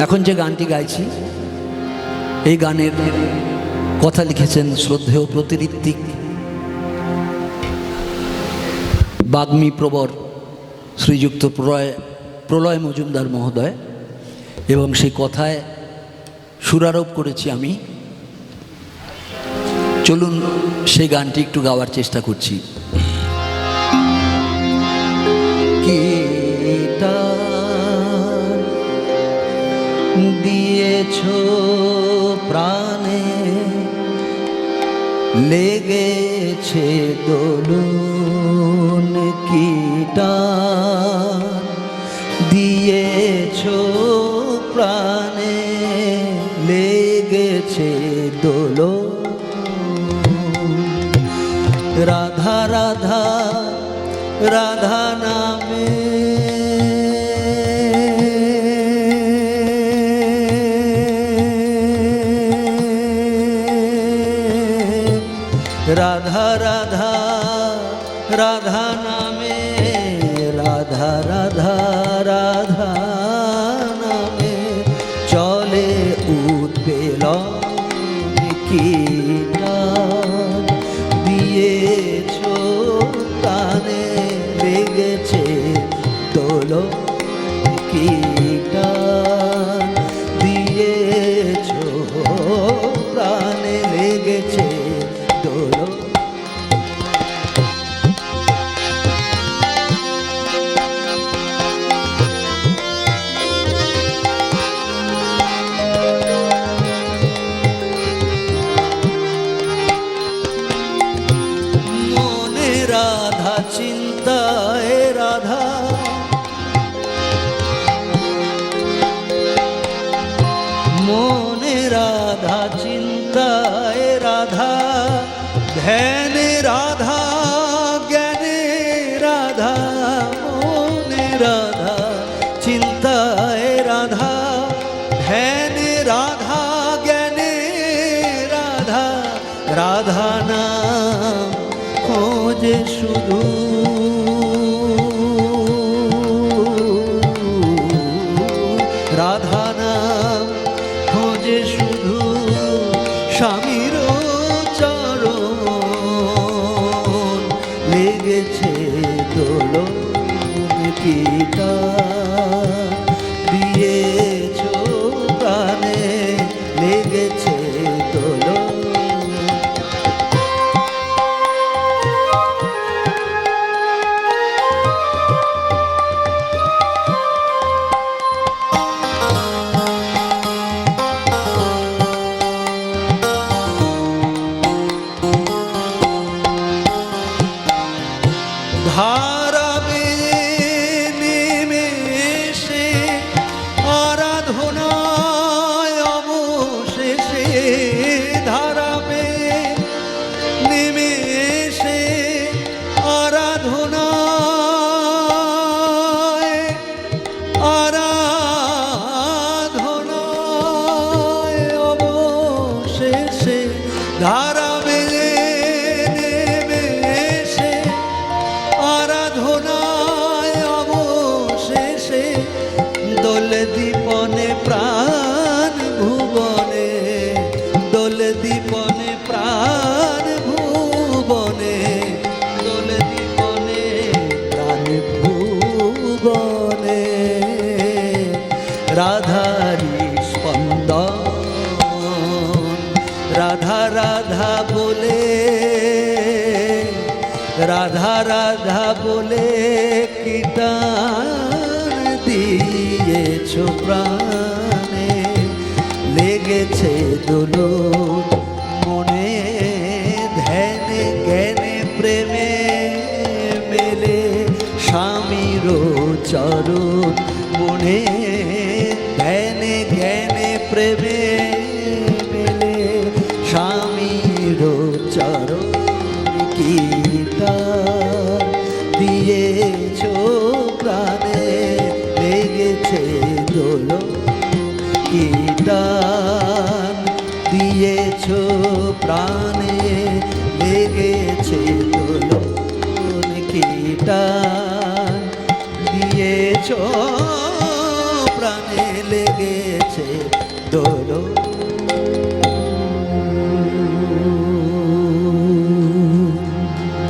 এখন যে গানটি গাইছি এই গানের কথা লিখেছেন শ্রদ্ধেয় প্রতিঋত্বিক বাগ্মী প্রবর শ্রীযুক্ত প্রলয় মজুমদার মহোদয়, এবং সেই কথায় সুরারোপ করেছি আমি। চলুন সেই গানটি একটু গাওয়ার চেষ্টা করছি। কিটা দিয়েছো প্রাণে লেগেছে দোলন, কিটা দিয়েছো প্রাণে লেগেছে দোলন। রাধা রাধা রাধা নামে রাধা রাধা রাধা নামে রাধা রাধা রাধা নামে চলে উৎপেলন, কিটা দিয়েছো প্রাণে লেগেছে দোলন, কিটা দিয়েছো প্রাণে লেগেছে দোলন। মনে রাধা চিন্তায় রাধা, মনে রাধা চিন্তায় রাধা, ধ্যানে রাধা জ্ঞানে রাধা। মনে রাধা চিন্তায় রাধা, ধ্যানে রাধা জ্ঞানে রাধা। রাধা নাম খোঁজে শুধু, রাধা নাম খোঁজে শুধু স্বামীর চরণ লেগেছে দোলন, কিটা দিয়েছো প্রাণে লেগেছে দোলন। ধারাবে নিমেষে আরাধনায় অবশেষে, ধারাবে নিমেষে আরাধনায় আরাধনায় অবশেষে, ধারাবে নিমেষে আরাধনায় অবশেষে। দোল দীপনে প্রাণ ভুবনে, দোল দীপনে প্রাণ ভুবনে, দোল দীপনে প্রাণ ভুবনে। রাধারি স্পন্দন রাধা রাধা বলে, রাধা রাধা বলে কিটা দিয়েছো প্রাণে লেগেছে দোলন। মনে ধ্যানে জ্ঞানে প্রেমে মেলে স্বামীর চরণ, মনে ধ্যানে জ্ঞানে প্রেমে মেলে স্বামীর চরণ। কিটা দিয়েছো প্রাণে লেগেছে দোলন, কিটা দিয়েছো প্রাণে লেগেছে দোলন, কিটা দিয়েছো প্রাণে লেগেছে দোলো